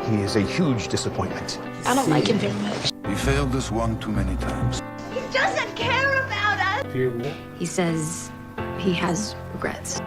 He is a huge disappointment. I don't like him very much. We failed this one too many times. He doesn't care about us. Fear what? He says he has regrets.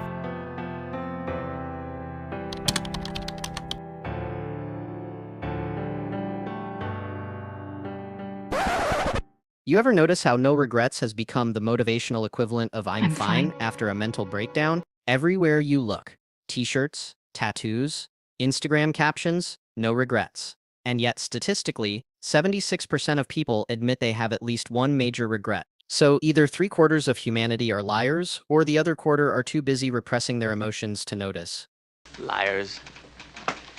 You ever notice how no regrets has become the motivational equivalent of I'm fine after a mental breakdown? Everywhere you look, t-shirts, tattoos, Instagram captions, no regrets. And yet statistically, 76% of people admit they have at least one major regret. So either 3/4 of humanity are liars, or the other quarter are too busy repressing their emotions to notice. Liars.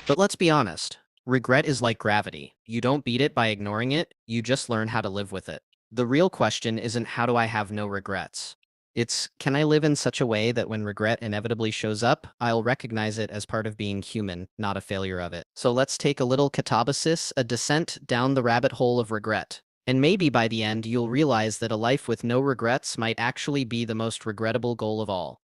But let's be honest, regret is like gravity. You don't beat it by ignoring it, you just learn how to live with it. The real question isn't how do I have no regrets? It's, can I live in such a way that when regret inevitably shows up, I'll recognize it as part of being human, not a failure of it. So let's take a little catabasis, a descent down the rabbit hole of regret. And maybe by the end, you'll realize that a life with no regrets might actually be the most regrettable goal of all.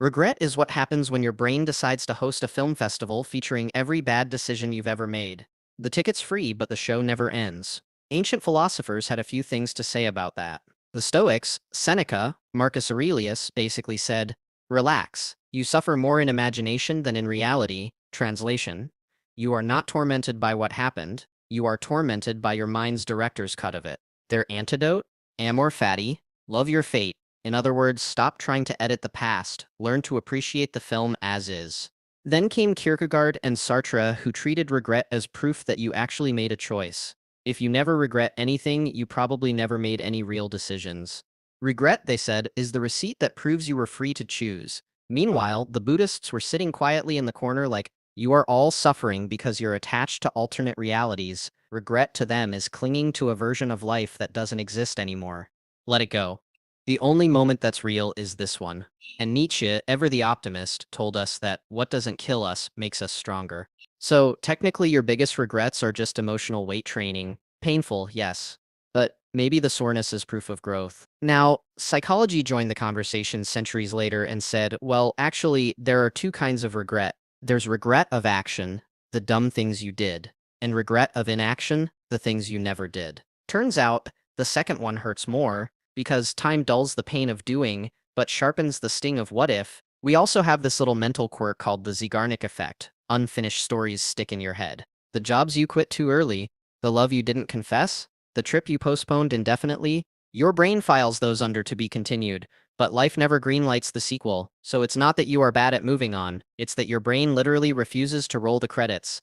Regret is what happens when your brain decides to host a film festival featuring every bad decision you've ever made. The ticket's free, but the show never ends. Ancient philosophers had a few things to say about that. The Stoics, Seneca, Marcus Aurelius, basically said, relax, you suffer more in imagination than in reality. Translation, you are not tormented by what happened, you are tormented by your mind's director's cut of it. Their antidote? Amor fati, love your fate. In other words, stop trying to edit the past, learn to appreciate the film as is. Then came Kierkegaard and Sartre, who treated regret as proof that you actually made a choice. If you never regret anything, you probably never made any real decisions. Regret, they said, is the receipt that proves you were free to choose. Meanwhile, the Buddhists were sitting quietly in the corner like, you are all suffering because you're attached to alternate realities. Regret to them is clinging to a version of life that doesn't exist anymore. Let it go. The only moment that's real is this one. And Nietzsche, ever the optimist, told us that what doesn't kill us makes us stronger. So, technically your biggest regrets are just emotional weight training. Painful, yes. But maybe the soreness is proof of growth. Now, psychology joined the conversation centuries later and said, well, actually, there are two kinds of regret. There's regret of action, the dumb things you did, and regret of inaction, the things you never did. Turns out, the second one hurts more, because time dulls the pain of doing, but sharpens the sting of what if. We also have this little mental quirk called the Zeigarnik effect. Unfinished stories stick in your head. The jobs you quit too early, the love you didn't confess, the trip you postponed indefinitely, your brain files those under to be continued, but life never greenlights the sequel, so it's not that you are bad at moving on, it's that your brain literally refuses to roll the credits.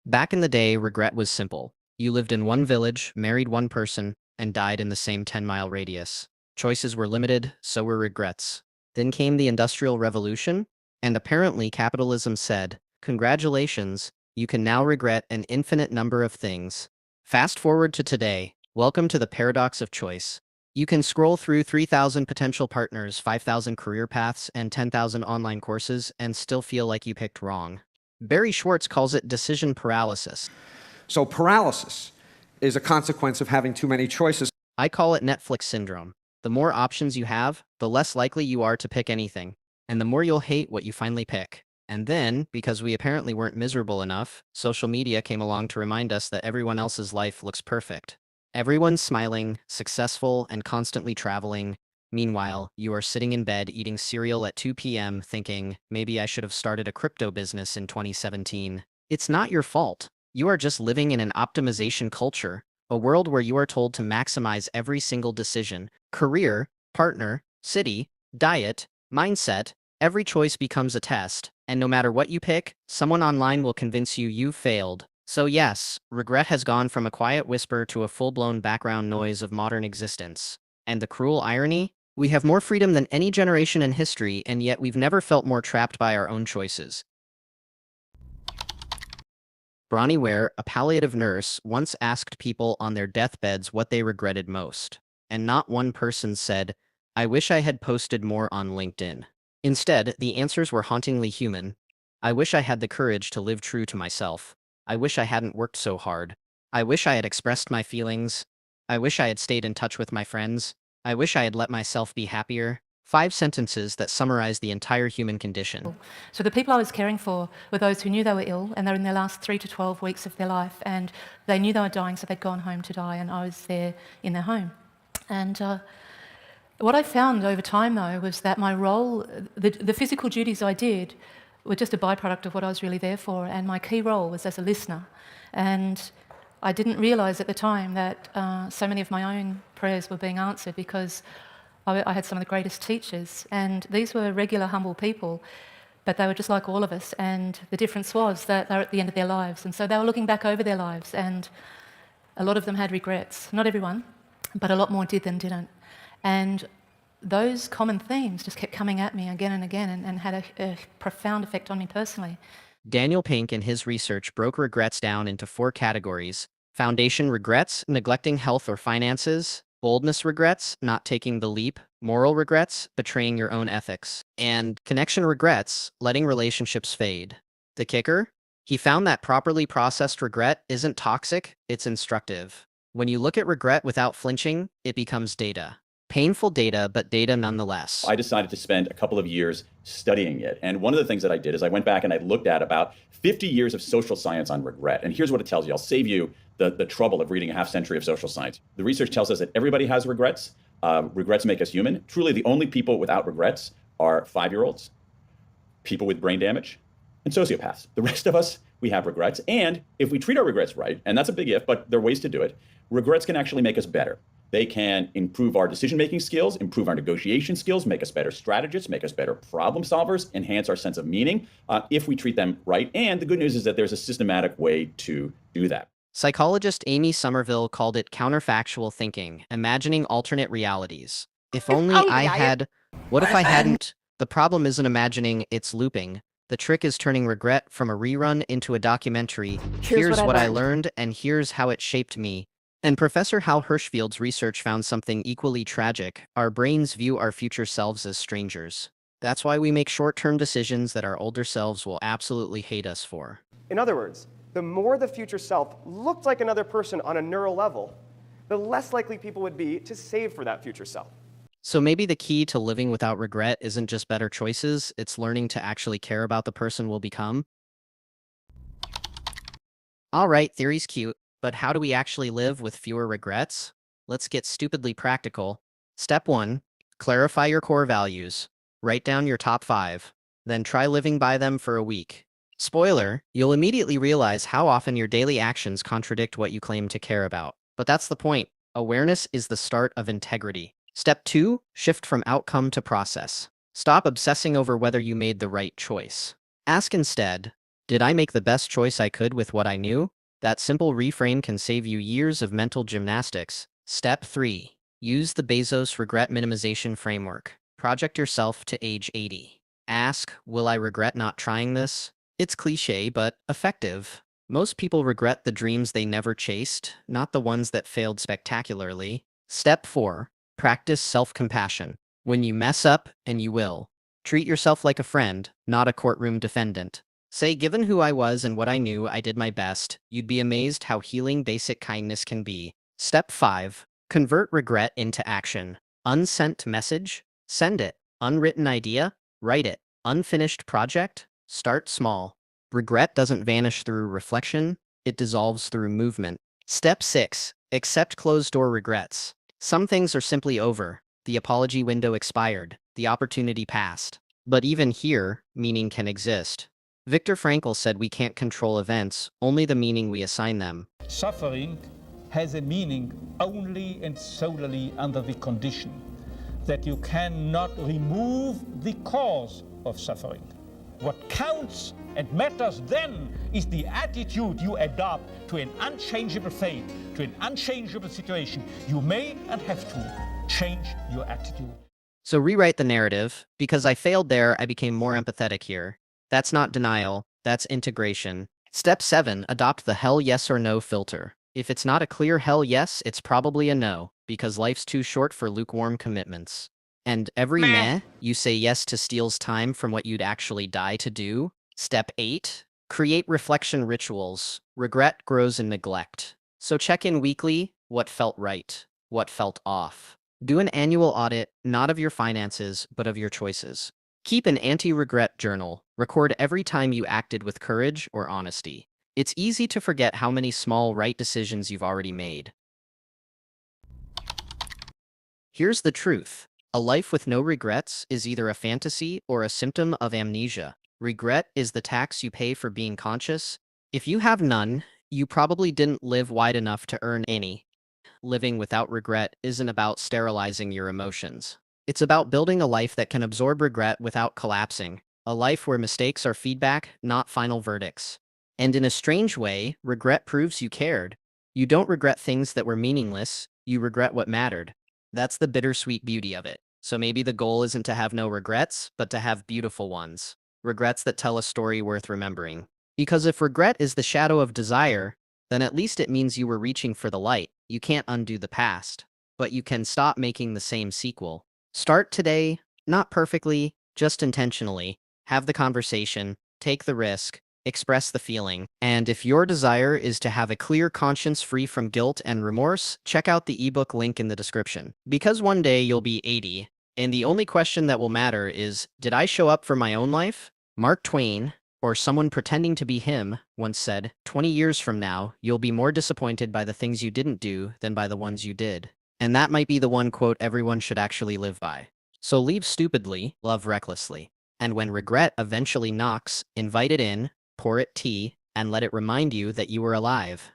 Back in the day, regret was simple. You lived in one village, married one person, and died in the same 10-mile radius. Choices were limited, so were regrets. Then came the Industrial Revolution, and apparently capitalism said, congratulations, you can now regret an infinite number of things. Fast forward to today. Welcome to the paradox of choice. You can scroll through 3,000 potential partners, 5,000 career paths, and 10,000 online courses and still feel like you picked wrong. Barry Schwartz calls it decision paralysis. So paralysis is a consequence of having too many choices. I call it Netflix syndrome. The more options you have, the less likely you are to pick anything, and the more you'll hate what you finally pick. And then, because we apparently weren't miserable enough, social media came along to remind us that everyone else's life looks perfect. Everyone's smiling, successful, and constantly traveling. Meanwhile, you are sitting in bed eating cereal at 2 p.m. thinking, maybe I should have started a crypto business in 2017. It's not your fault. You are just living in an optimization culture, a world where you are told to maximize every single decision. Career, partner, city, diet, mindset, every choice becomes a test, and no matter what you pick, someone online will convince you you've failed. So yes, regret has gone from a quiet whisper to a full-blown background noise of modern existence. And the cruel irony? We have more freedom than any generation in history, and yet we've never felt more trapped by our own choices. Bronnie Ware, a palliative nurse, once asked people on their deathbeds what they regretted most. And not one person said, I wish I had posted more on LinkedIn. Instead, the answers were hauntingly human. I wish I had the courage to live true to myself. I wish I hadn't worked so hard. I wish I had expressed my feelings. I wish I had stayed in touch with my friends. I wish I had let myself be happier. 5 sentences that summarize the entire human condition. So the people I was caring for were those who knew they were ill and they're in their last 3 to 12 weeks of their life, and they knew they were dying, so they'd gone home to die, and I was there in their home. And what I found over time, though, was that my role, the physical duties I did, were just a byproduct of what I was really there for, and my key role was as a listener. And I didn't realise at the time that so many of my own prayers were being answered because I had some of the greatest teachers, and these were regular, humble people, but they were just like all of us, and the difference was that they were at the end of their lives, and so they were looking back over their lives, and a lot of them had regrets. Not everyone, but a lot more did than didn't. And those common themes just kept coming at me again and again, and had a profound effect on me personally. Daniel Pink in his research broke regrets down into 4 categories: foundation regrets, neglecting health or finances; boldness regrets, not taking the leap; moral regrets, betraying your own ethics; and connection regrets, letting relationships fade. The kicker? He found that properly processed regret isn't toxic, it's instructive. When you look at regret without flinching, it becomes data. Painful data, but data nonetheless. I decided to spend a couple of years studying it. And one of the things that I did is I went back and I looked at about 50 years of social science on regret. And here's what it tells you. I'll save you the trouble of reading a half century of social science. The research tells us that everybody has regrets. Regrets make us human. Truly, the only people without regrets are 5-year-olds, people with brain damage, and sociopaths. The rest of us, we have regrets. And if we treat our regrets right, and that's a big if, but there are ways to do it, regrets can actually make us better. They can improve our decision-making skills, improve our negotiation skills, make us better strategists, make us better problem solvers, enhance our sense of meaning if we treat them right. And the good news is that there's a systematic way to do that. Psychologist Amy Somerville called it counterfactual thinking, imagining alternate realities. If only I had... What if I hadn't? The problem isn't imagining, it's looping. The trick is turning regret from a rerun into a documentary. Here's what I learned, and here's how it shaped me. And Professor Hal Hirschfield's research found something equally tragic. Our brains view our future selves as strangers. That's why we make short-term decisions that our older selves will absolutely hate us for. In other words, the more the future self looked like another person on a neural level, the less likely people would be to save for that future self. So maybe the key to living without regret isn't just better choices, it's learning to actually care about the person we'll become. Alright, theory's cute. But how do we actually live with fewer regrets? Let's get stupidly practical. Step 1. Clarify your core values. Write down your top 5. Then try living by them for a week. Spoiler, you'll immediately realize how often your daily actions contradict what you claim to care about. But that's the point. Awareness is the start of integrity. Step 2. Shift from outcome to process. Stop obsessing over whether you made the right choice. Ask instead, did I make the best choice I could with what I knew? That simple reframe can save you years of mental gymnastics. Step 3. Use the Bezos regret-minimization framework. Project yourself to age 80. Ask, will I regret not trying this? It's cliché, but effective. Most people regret the dreams they never chased, not the ones that failed spectacularly. Step 4. Practice self-compassion. When you mess up, and you will, treat yourself like a friend, not a courtroom defendant. Say, given who I was and what I knew, I did my best. You'd be amazed how healing basic kindness can be. Step 5. Convert regret into action. Unsent message? Send it. Unwritten idea? Write it. Unfinished project? Start small. Regret doesn't vanish through reflection, it dissolves through movement. Step 6. Accept closed-door regrets. Some things are simply over. The apology window expired. The opportunity passed. But even here, meaning can exist. Viktor Frankl said we can't control events, only the meaning we assign them. Suffering has a meaning only and solely under the condition that you cannot remove the cause of suffering. What counts and matters then is the attitude you adopt to an unchangeable fate, to an unchangeable situation. You may and have to change your attitude. So rewrite the narrative. Because I failed there, I became more empathetic here. That's not denial, that's integration. Step 7. Adopt the hell yes or no filter. If it's not a clear hell yes, it's probably a no, because life's too short for lukewarm commitments. And every meh you say yes to steals time from what you'd actually die to do. Step 8. Create reflection rituals. Regret grows in neglect. So check in weekly, what felt right, what felt off. Do an annual audit, not of your finances, but of your choices. Keep an anti-regret journal. Record every time you acted with courage or honesty. It's easy to forget how many small right decisions you've already made. Here's the truth. A life with no regrets is either a fantasy or a symptom of amnesia. Regret is the tax you pay for being conscious. If you have none, you probably didn't live wide enough to earn any. Living without regret isn't about sterilizing your emotions. It's about building a life that can absorb regret without collapsing. A life where mistakes are feedback, not final verdicts. And in a strange way, regret proves you cared. You don't regret things that were meaningless, you regret what mattered. That's the bittersweet beauty of it. So maybe the goal isn't to have no regrets, but to have beautiful ones. Regrets that tell a story worth remembering. Because if regret is the shadow of desire, then at least it means you were reaching for the light. You can't undo the past, but you can stop making the same sequel. Start today, not perfectly, just intentionally. Have the conversation, take the risk, express the feeling. And if your desire is to have a clear conscience free from guilt and remorse, check out the ebook link in the description. Because one day you'll be 80, and the only question that will matter is, did I show up for my own life? Mark Twain, or someone pretending to be him, once said, 20 years from now, you'll be more disappointed by the things you didn't do than by the ones you did. And that might be the one quote everyone should actually live by. So leave stupidly, love recklessly. And when regret eventually knocks, invite it in, pour it tea, and let it remind you that you were alive.